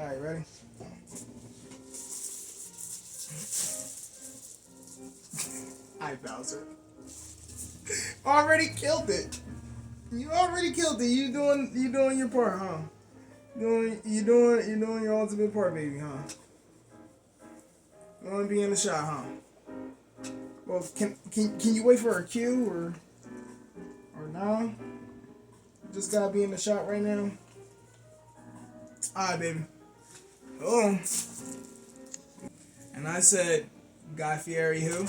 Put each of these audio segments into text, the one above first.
Alright, ready? Hi, Bowser. Already killed it. You already killed it. You doing your part, huh? You doing your ultimate part, baby, huh? You wanna be in the shot, huh? Well, can you wait for a cue or no? Just gotta be in the shot right now. Alright, baby. Oh. And I said, Guy Fieri who?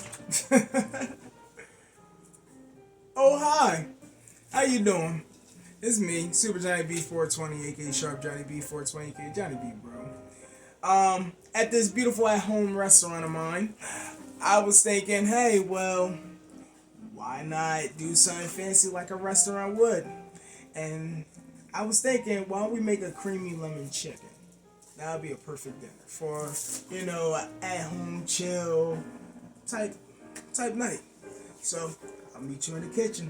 Oh, hi. How you doing? It's me, Super Johnny B 420, aka Sharp Johnny B 420, aka Johnny B, bro. At this beautiful at-home restaurant of mine, I was thinking, hey, well, why not do something fancy like a restaurant would? And I was thinking, why don't we make a creamy lemon chicken? That would be a perfect dinner for, at-home chill type night. So I'll meet you in the kitchen.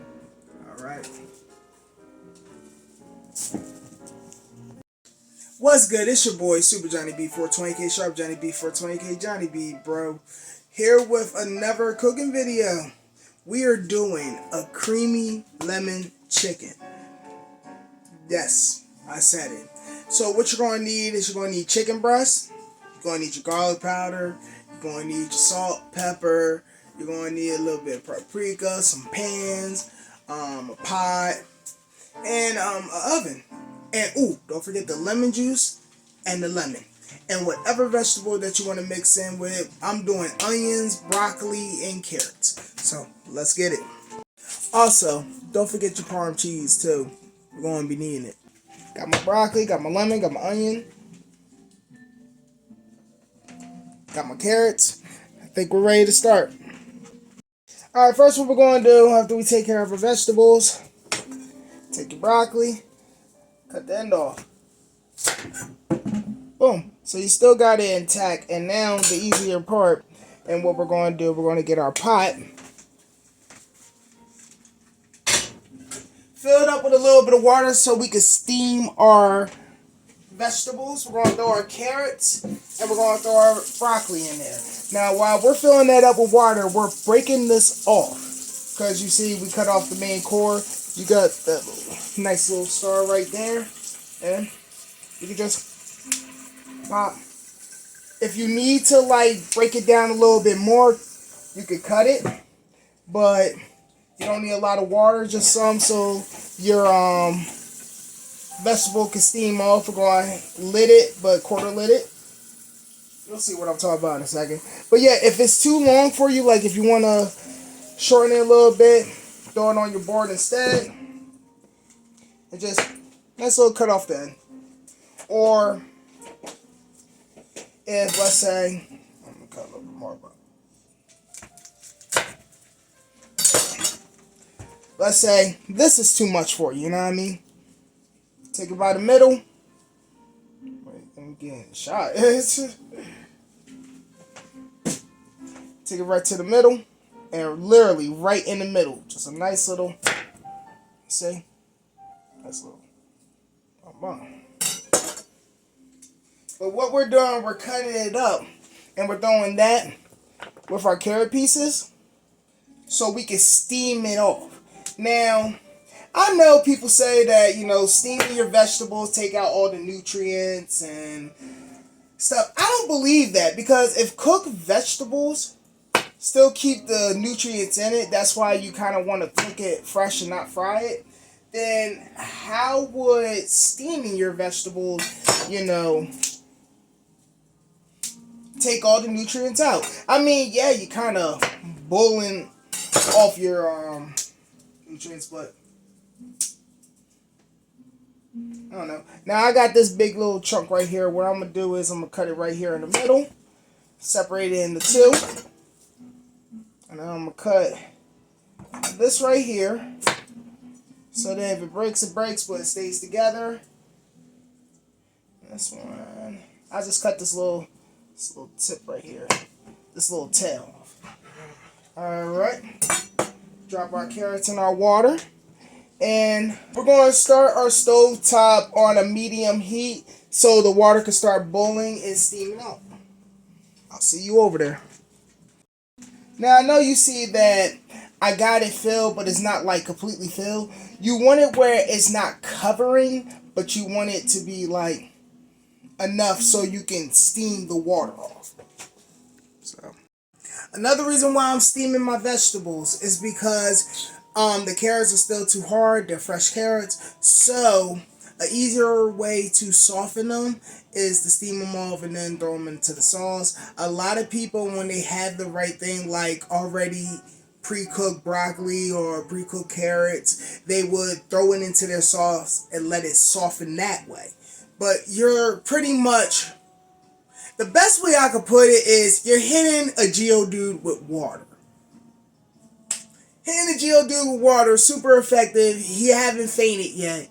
All right. What's good? It's your boy Super Johnny B 420K Sharp Johnny B 420K Johnny B, bro. Here with another cooking video. We are doing a creamy lemon chicken. Yes, I said it. So what you're going to need is you're going to need chicken breast. You're going to need your garlic powder. You're going to need your salt, pepper. You're going to need a little bit of paprika, some pans, a pot, and an oven. And don't forget the lemon juice and the lemon. And whatever vegetable that you want to mix in with, I'm doing onions, broccoli, and carrots. So let's get it. Also, don't forget your Parm cheese too. We're going to be needing it. Got my broccoli, got my lemon, got my onion, got my carrots. I think we're ready to start. Alright, first what we're going to do after we take care of our vegetables, take your broccoli, cut the end off. Boom. So you still got it intact. And now the easier part, and what we're going to do, we're going to get our pot, fill it up with a little bit of water so we can steam our vegetables. We're going to throw our carrots and we're going to throw our broccoli in there. Now while we're filling that up with water, we're breaking this off. Because you see we cut off the main core. You got that nice little star right there. And you can just pop. If you need to break it down a little bit more, you could cut it. But you don't need a lot of water, just some so your vegetable can steam off. We're going to lid it, but quarter lid it. You'll see what I'm talking about in a second. But yeah, if it's too long for you, like if you want to shorten it a little bit, throw it on your board instead. And just nice little cut off the end. Or if, let's say, I'm going to cut a little bit more, but let's say this is too much for you, you know what I mean? Take it by the middle. Wait, I'm getting shot. Take it right to the middle. And literally right in the middle. Just a nice little, see? Nice little. But what we're doing, we're cutting it up. And we're throwing that with our carrot pieces so we can steam it off. Now, I know people say that, steaming your vegetables take out all the nutrients and stuff. I don't believe that because if cooked vegetables still keep the nutrients in it, that's why you kind of want to cook it fresh and not fry it, then how would steaming your vegetables, take all the nutrients out? I mean, yeah, you kind of boiling off your nutrients, but I don't know. Now I got this big little chunk right here. What I'm going to do is I'm going to cut it right here in the middle, separate it into two, and then I'm going to cut this right here, so that if it breaks, it breaks, but it stays together. This one, I just cut this little tip right here, this little tail off. Alright, drop our carrots in our water, And we're going to start our stove top on a medium heat so the water can start boiling and steaming out. I'll see you over there. Now I know you see that I got it filled, but it's not like completely filled. You want it where it's not covering, but you want it to be like enough so you can steam the water off. So another reason why I'm steaming my vegetables is because the carrots are still too hard. They're fresh carrots. So an easier way to soften them is to steam them off and then throw them into the sauce. A lot of people, when they have the right thing, like already pre-cooked broccoli or pre-cooked carrots, they would throw it into their sauce and let it soften that way. But you're pretty much, the best way I could put it is you're hitting a Geodude with water. Hitting a Geodude with water, super effective. He haven't fainted yet.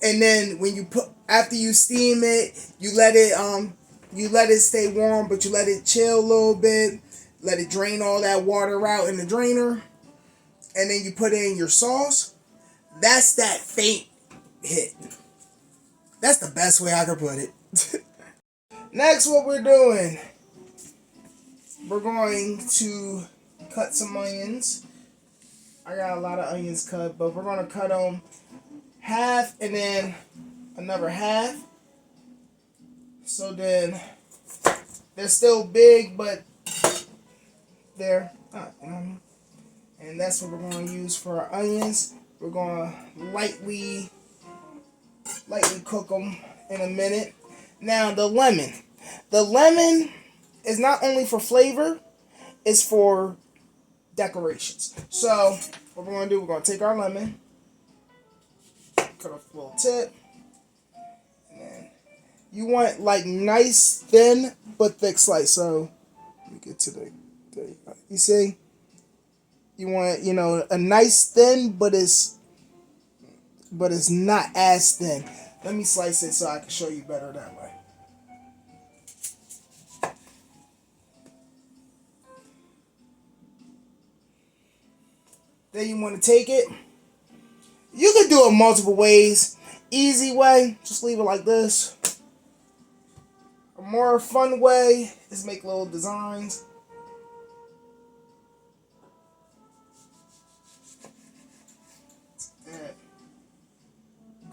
And then when you after you steam it, you let it stay warm, but you let it chill a little bit. Let it drain all that water out in the drainer. And then you put in your sauce. That's that faint hit. That's the best way I could put it. Next, what we're doing, we're going to cut some onions. I got a lot of onions cut, but we're going to cut them half and then another half. So then they're still big, but they're not. And that's what we're going to use for our onions. We're going to lightly cook them in a minute. Now the lemon. The lemon is not only for flavor, it's for decorations. So what we're going to do, we're going to take our lemon, cut off the little tip, and then you want like nice thin but thick slice. So let me get to the you see, you want, you know, a nice thin but it's not as thin. Let me slice it so I can show you better that way. Then you want to take it. You can do it multiple ways. Easy way, just leave it like this. A more fun way is make little designs.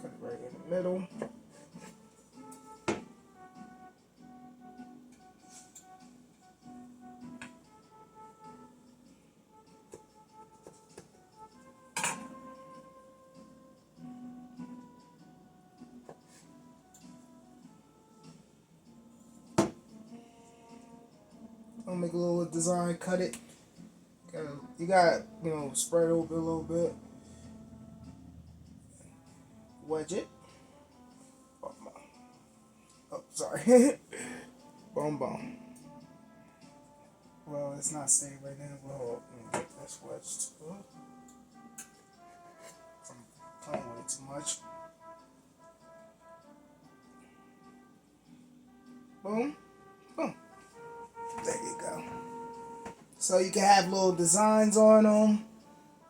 Cut it right in the middle. I'll make a little design, cut it. You got, you know, spread it over a little bit. Wedge it. Oh, sorry. Boom, boom. Well, it's not safe right now. Well, let me get this wedged too. I'm playing with it too much. Boom. Boom. There you go. So you can have little designs on them.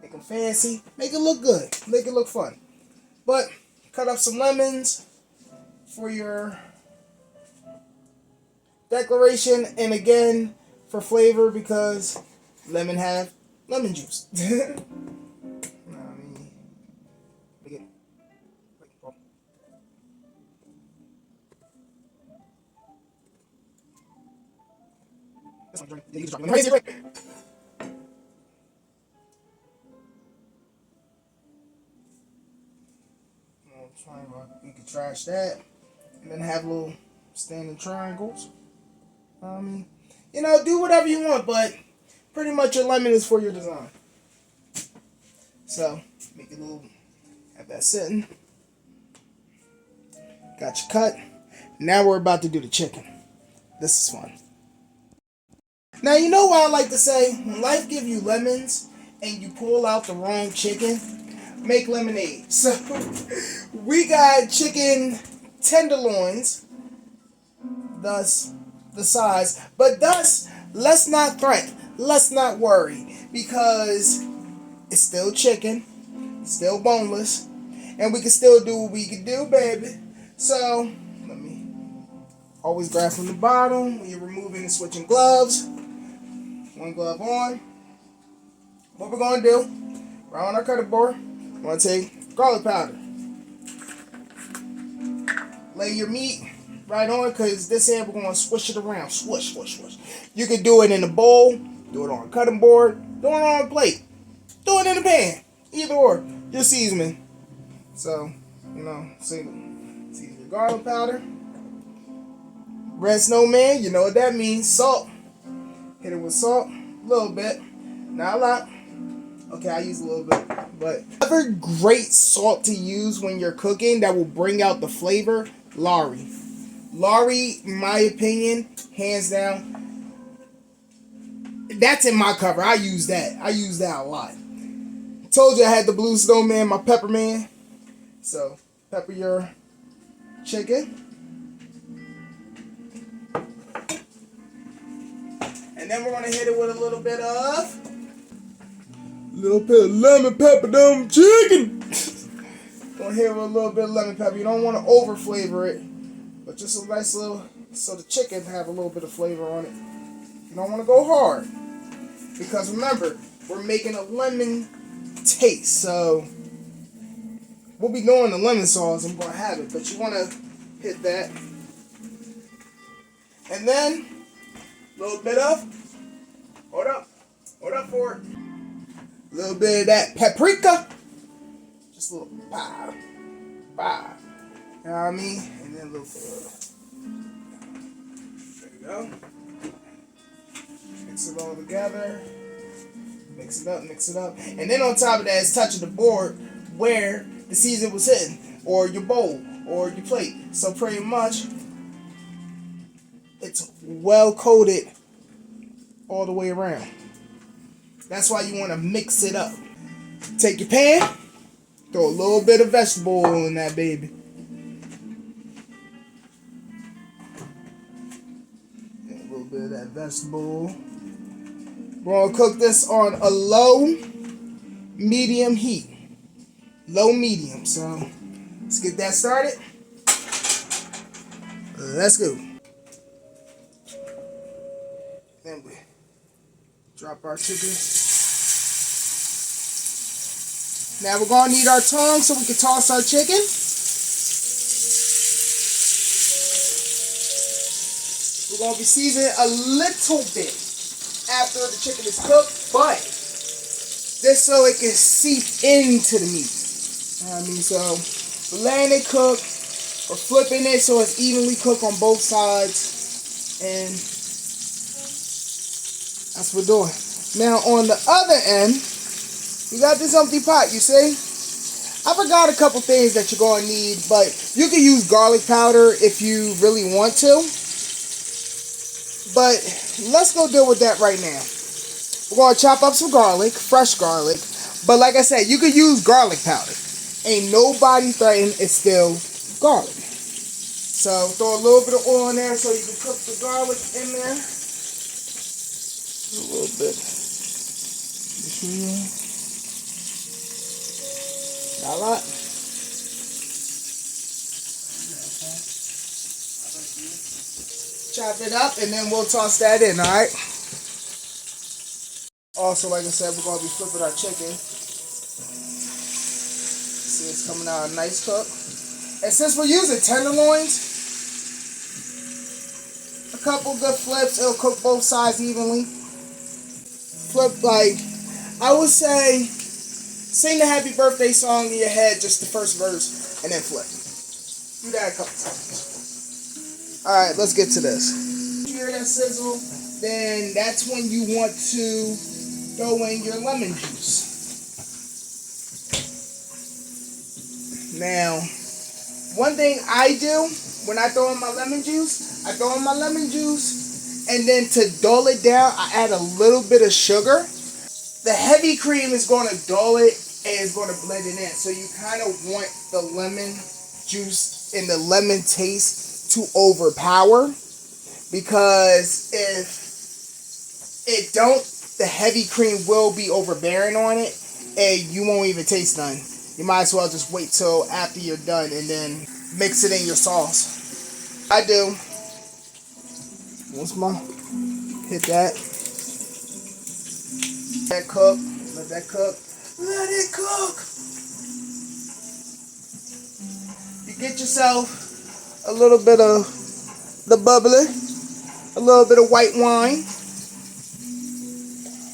Make them fancy. Make it look good. Make it look fun. But cut up some lemons for your decoration, and again for flavor because lemon have lemon juice. You can trash that, and then have little standing triangles. You know, do whatever you want, but pretty much your lemon is for your design. So make it a little, have that sitting. Got your cut. Now we're about to do the chicken. This is fun. Now you know what I like to say, when life gives you lemons and you pull out the wrong chicken, make lemonade. So we got chicken tenderloins, thus the size, but thus let's not fret, let's not worry, because it's still chicken, still boneless, and we can still do what we can do, baby. So let me always grab from the bottom when you're removing and switching gloves. One glove on. What we're gonna do, right on our cutting board, we're gonna take garlic powder. Lay your meat right on, because this hand we're gonna swish it around. Swish, swish, swish. You can do it in a bowl, do it on a cutting board, do it on a plate, do it in a pan. Either or, your seasoning. So, season your garlic powder. Red snowman, you know what that means. Salt. Hit it with salt, a little bit, not a lot. Okay, I use a little bit, but another great salt to use when you're cooking that will bring out the flavor, Lawry. Lawry, in my opinion, hands down, that's in my cover. I use that. I use that a lot. Told you I had the blue snowman, my pepper man. So, pepper your chicken. And then we're going to hit it with a little bit of lemon pepper dumb chicken. Gonna hit it with a little bit of lemon pepper. You don't want to over flavor it, but just a nice little, so the chicken have a little bit of flavor on it. You don't want to go hard, because remember, we're making a lemon taste, so we'll be doing the lemon sauce. I'm gonna have it, but you want to hit that, and then a little bit of, hold up for it. A little bit of that paprika. Just a little pow. You know what I mean? And then a little bit. There you go. Mix it all together. Mix it up. And then on top of that is touching the board where the season was hitting, or your bowl, or your plate. So pretty much, it's well coated all the way around. That's why you want to mix it up. Take your pan, throw a little bit of vegetable oil in that baby. And a little bit of that vegetable oil. We're going to cook this on a low, medium heat. Low, medium. So, let's get that started. Let's go. Then we drop our chicken. Now we're going to need our tongs so we can toss our chicken. We're going to be seasoning a little bit after the chicken is cooked, but just so it can seep into the meat. You know what I mean? So we're letting it cook. We're flipping it so it's evenly cooked on both sides. And that's what we're doing. Now on the other end, we got this empty pot, you see? I forgot a couple things that you're going to need, but you can use garlic powder if you really want to. But let's go deal with that right now. We're going to chop up some garlic, fresh garlic. But like I said, you could use garlic powder. Ain't nobody threatened, it's still garlic. So throw a little bit of oil in there so you can cook the garlic in there. A little bit. Not a lot. Chop it up and then we'll toss that in, alright? Also, like I said, we're going to be flipping our chicken. See, it's coming out a nice cook. And since we're using tenderloins, a couple good flips, it'll cook both sides evenly. Flip, like, I would say, sing the happy birthday song in your head, just the first verse, and then flip. Do that a couple times. Alright, let's get to this. You hear that sizzle? Then that's when you want to throw in your lemon juice. Now, one thing I do when I throw in my lemon juice, and then to dull it down, I add a little bit of sugar. The heavy cream is going to dull it and it's going to blend it in. So you kind of want the lemon juice and the lemon taste to overpower, because if it don't, the heavy cream will be overbearing on it and you won't even taste none. you might as well just wait till after you're done and then mix it in your sauce. I do. Once more, hit that. Let that cook. Let that cook. Let it cook. You get yourself a little bit of the bubbly, a little bit of white wine.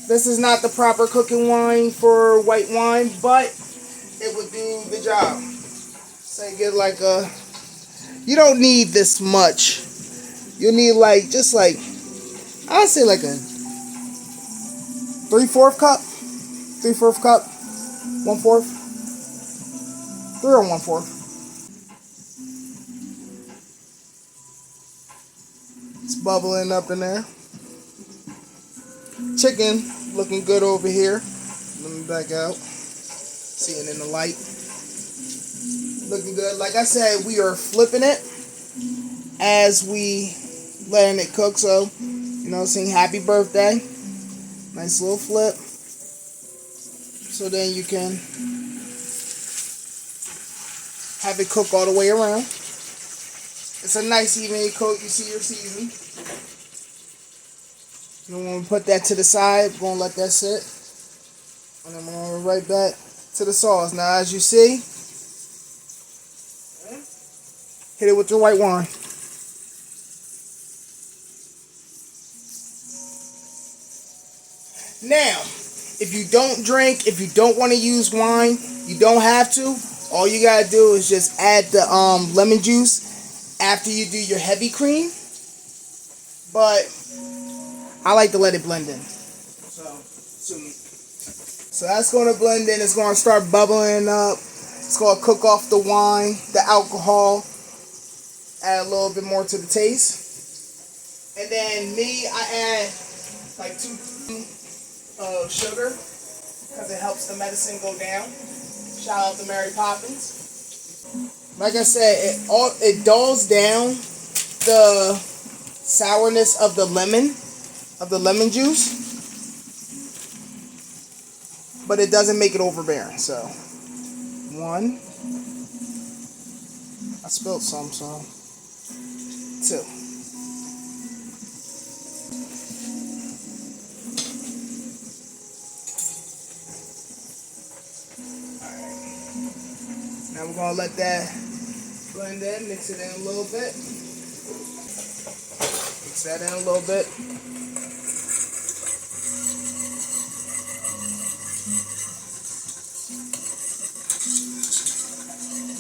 This is not the proper cooking wine for white wine, but it would do the job. So you get like a, you don't need this much. You need like, just like, I'd say like a 3/4 cup, 3/4 cup, 1/4, 3 or 1/4. It's bubbling up in there. Chicken looking good over here. Let me back out. Seeing in the light. Looking good. Like I said, we are flipping it as we letting it cook. So, you know, saying happy birthday. Nice little flip. So then you can have it cook all the way around. It's a nice even coat. You see your seasoning. You want to put that to the side. We're going to let that sit. And then we're going to right back to the sauce. Now, as you see, hit it with your white wine. Now, if you don't drink, if you don't want to use wine, you don't have to. All you got to do is just add the lemon juice after you do your heavy cream. But I like to let it blend in. So that's going to blend in. It's going to start bubbling up. It's going to cook off the wine, the alcohol. Add a little bit more to the taste. And then me, I add like 2 of sugar because it helps the medicine go down. Shout out to Mary Poppins. Like I said, it dulls down the sourness of the lemon juice, but it doesn't make it overbearing. So 1, I spilled some, so 2. Now we're going to let that blend in, mix it in a little bit. Mix that in a little bit.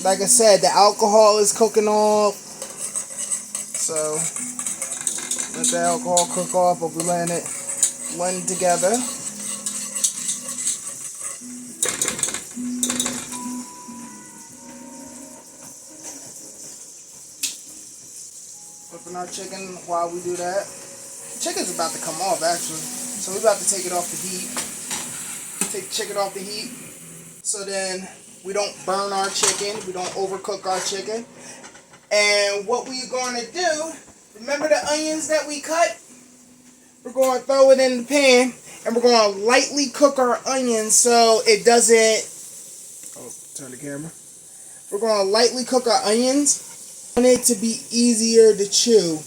Like I said, the alcohol is cooking off. So let the alcohol cook off, but we're letting it blend together. Flipping our chicken while we do that. Chicken's about to come off actually. So we're about to take it off the heat. Take the chicken off the heat. So then we don't burn our chicken. We don't overcook our chicken. And what we're going to do, remember the onions that we cut? We're going to throw it in the pan. And we're going to lightly cook our onions so it doesn't... Oh, turn the camera. We're going to lightly cook our onions. We want it to be easier to chew.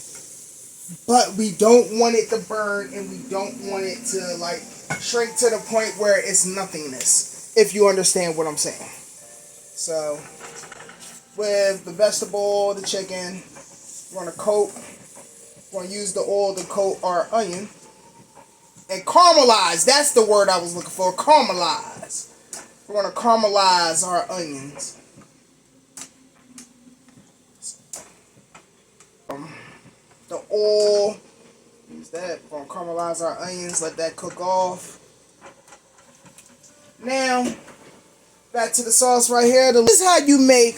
But we don't want it to burn. And we don't want it to like shrink to the point where it's nothingness. If you understand what I'm saying. So, with the vegetable, the chicken, we're going to use the oil to coat our onion. And caramelize, that's the word I was looking for, caramelize. We're going to caramelize our onions. The oil, use that, we're going to caramelize our onions, let that cook off. Now, back to the sauce right here. This is how you make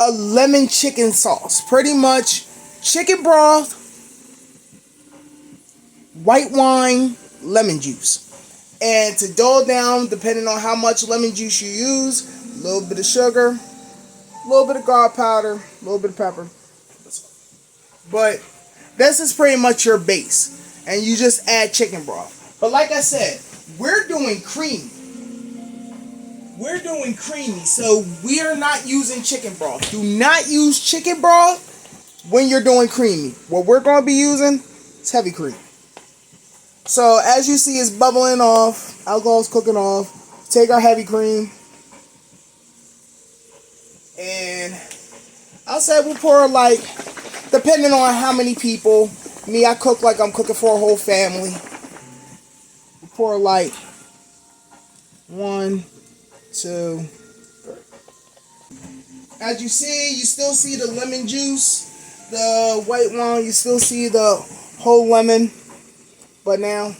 a lemon chicken sauce. Pretty much chicken broth, white wine, lemon juice. And to dull down, depending on how much lemon juice you use, a little bit of sugar, a little bit of garlic powder, a little bit of pepper. But this is pretty much your base. And you just add chicken broth. But like I said, we're doing cream. we're doing creamy, so we are not using chicken broth. Do not use chicken broth when you're doing creamy. What we're going to be using is heavy cream. So as you see, it's bubbling off. Alcohol's cooking off. Take our heavy cream. And I'll say we'll pour like, depending on how many people. Me, I cook like I'm cooking for a whole family. We'll pour like 1, 2, 3. As you see, you still see the lemon juice, the white wine. You still see the whole lemon. But now,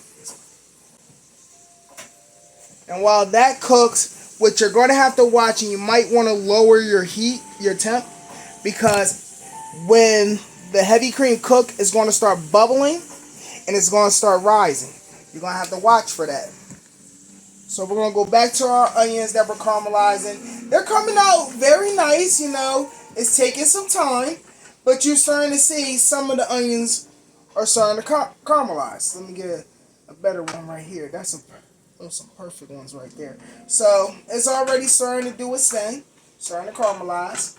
and while that cooks, what you're going to have to watch, and you might want to lower your heat, your temp, because when the heavy cream cook, it's going to start bubbling and it's going to start rising. You're going to have to watch for that. So we're going to go back to our onions that we're caramelizing. They're coming out very nice, you know. It's taking some time, but you're starting to see some of the onions are starting to caramelize. Let me get a better one right here. That's some perfect ones right there. So it's already starting to do its thing, starting to caramelize.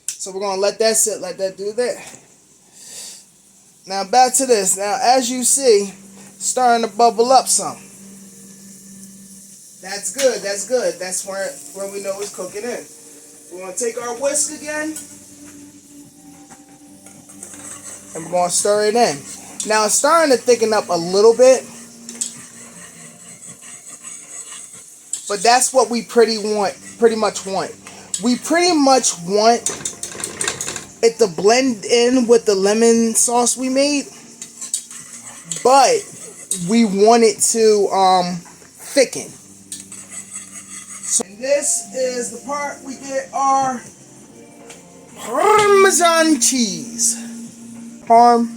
So we're going to let that sit, let that do that. Now back to this. Now as you see, starting to bubble up some. That's good, that's good. That's where we know it's cooking in. We're going to take our whisk again. And we're going to stir it in. Now it's starting to thicken up a little bit. But that's what we pretty much want. We pretty much want it to blend in with the lemon sauce we made. But we want it to thicken. So this is the part we get our Parmesan cheese. Parm.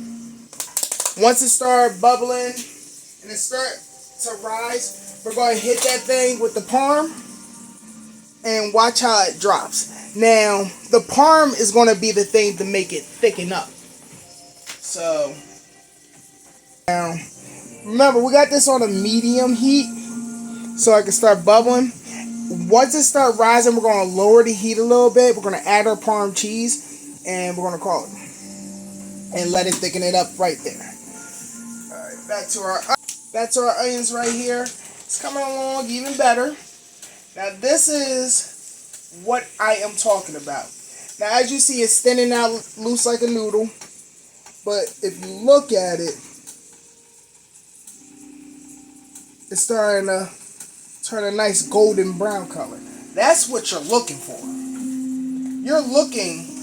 Once it starts bubbling and it starts to rise, we're going to hit that thing with the parm and watch how it drops. Now, the parm is going to be the thing to make it thicken up. So, now, remember, we got this on a medium heat so I can start bubbling. Once it starts rising, we're going to lower the heat a little bit. We're going to add our parm cheese and we're going to call it. And let it thicken it up right there. Alright, back to our onions right here. It's coming along even better. Now this is what I am talking about. Now as you see, it's thinning out loose like a noodle. But if you look at it, it's starting to turn a nice golden brown color. That's what you're looking for. You're looking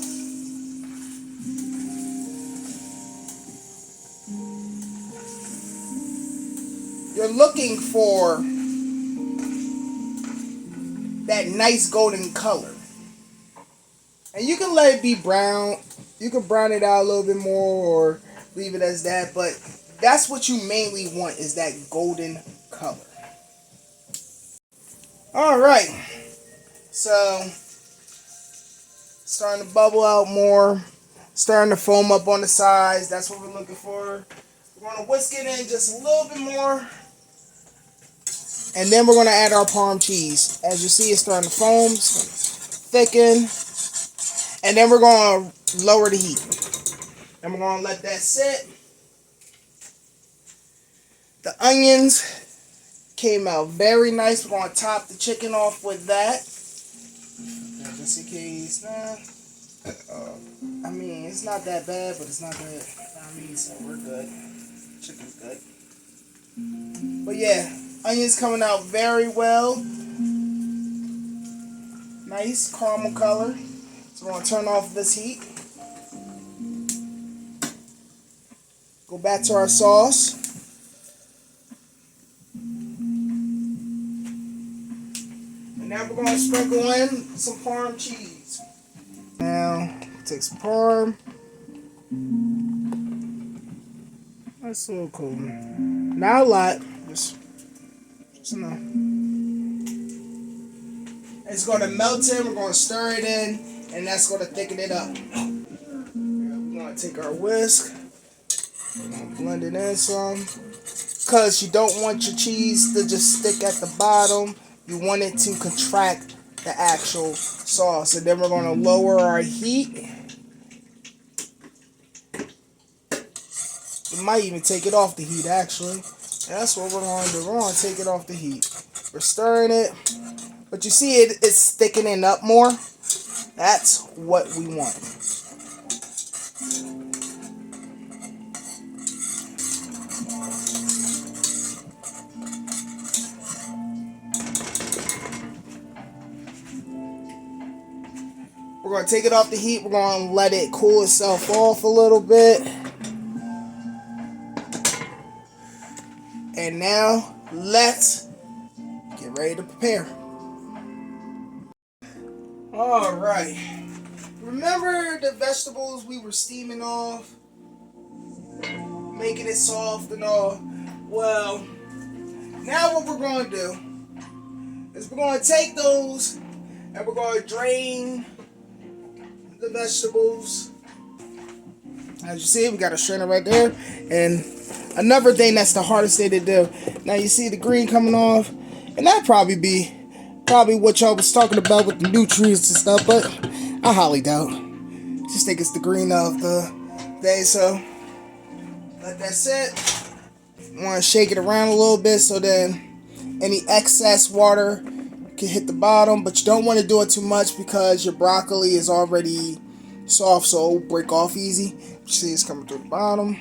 for that nice golden color. And you can let it be brown. You can brown it out a little bit more or leave it as that. But that's what you mainly want, is that golden color. Alright. So, starting to bubble out more. Starting to foam up on the sides. That's what we're looking for. We're going to whisk it in just a little bit more. And then we're going to add our parm cheese. As you see, it's starting to foam, it's going to thicken. And then we're going to lower the heat. And we're going to let that sit. The onions came out very nice. We're going to top the chicken off with that. Just in case. I mean, it's not that bad, but it's not good. I mean, so we're good. Chicken's good. But yeah. Onions coming out very well. Nice caramel color. So we're going to turn off this heat. Go back to our sauce. And now we're going to sprinkle in some parm cheese. Now, take some parm. That's a little cool. Not a lot. Just enough. It's going to melt in. We're going to stir it in. And that's going to thicken it up. We're going to take our whisk. Blend it in some. Because you don't want your cheese to just stick at the bottom. You want it to contract the actual sauce. And then we're going to lower our heat. You might even take it off the heat, actually. And that's what we're going to do. We're going to take it off the heat. We're stirring it. But you see it's thickening up more. That's what we want. We're going to take it off the heat. We're going to let it cool itself off a little bit. And now, let's get ready to prepare. Alright. Remember the vegetables we were steaming off? Making it soft and all? Well, now what we're going to do is we're going to take those and we're going to drain the vegetables. As you see, we got a strainer right there. And another thing that's the hardest thing to do. Now you see the green coming off, and that'd probably be what y'all was talking about with the nutrients and stuff, but I highly doubt. Just think it's the green of the day, so let that sit. Want to shake it around a little bit so then any excess water can hit the bottom, but you don't want to do it too much because your broccoli is already soft, so it'll break off easy. You see it's coming through the bottom.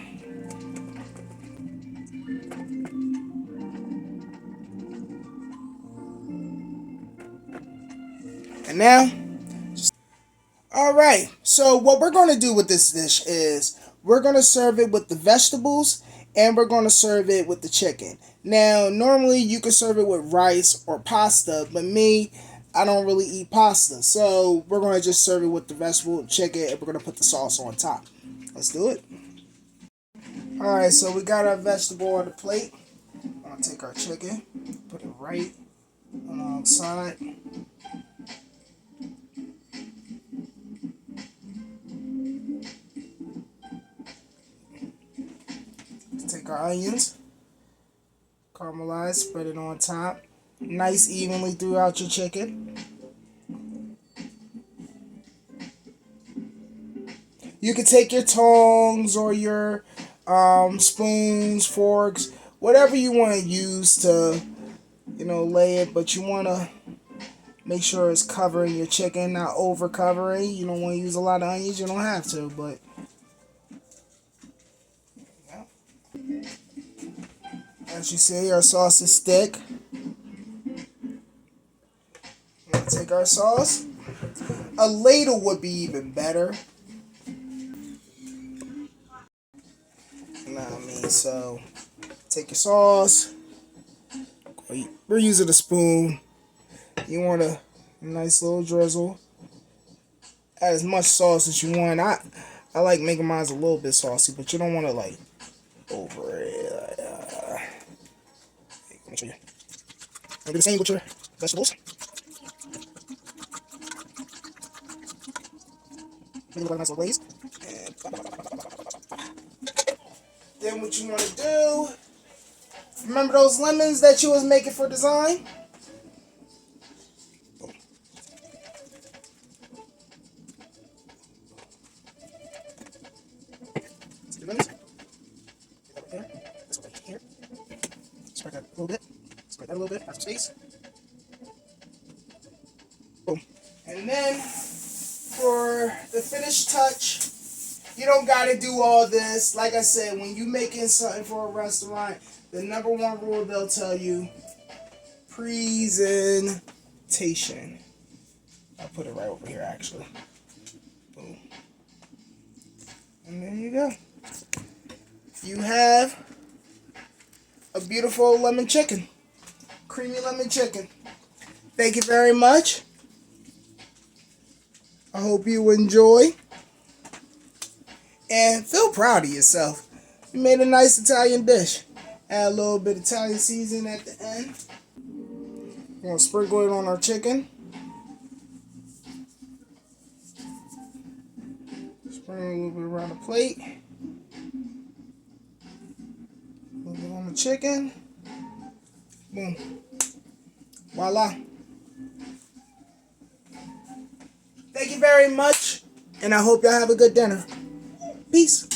And now, alright, so what we're going to do with this dish is we're going to serve it with the vegetables and we're going to serve it with the chicken. Now, normally you can serve it with rice or pasta, but me, I don't really eat pasta. So we're going to just serve it with the vegetable, chicken, and we're going to put the sauce on top. Let's do it. Alright, so we got our vegetable on the plate. I'm going to take our chicken, put it right alongside. Take our onions, caramelize, spread it on top. Nice evenly throughout your chicken. You can take your tongs or your spoons, forks, whatever you want to use to, lay it, but you want to make sure it's covering your chicken, not over covering. You don't want to use a lot of onions, you don't have to, but as you see, our sauce is thick. We're going to take our sauce. A ladle would be even better. So take your sauce. We're using a spoon. You want a nice little drizzle. Add as much sauce as you want. I like making mine a little bit saucy, but you don't want to like over it. Make sure you do the same with your vegetables. Make it a nice little glaze. Then what you want to do, remember those lemons that you was making for design? Two lemons. Here. This one right here. Spread that a little bit. Spread that a little bit. Have some space. Boom. And then for the finished touch, you don't gotta do all this. Like I said, when you making something for a restaurant, the number one rule they'll tell you, presentation. I'll put it right over here actually. Boom. And there you go. You have a beautiful lemon chicken. Creamy lemon chicken. Thank you very much. I hope you enjoy. And feel proud of yourself. You made a nice Italian dish. Add a little bit of Italian seasoning at the end. We're going to sprinkle it on our chicken. Sprinkle a little bit around the plate. chicken. Boom. Voila. Thank you very much, and I hope y'all have a good dinner. Peace.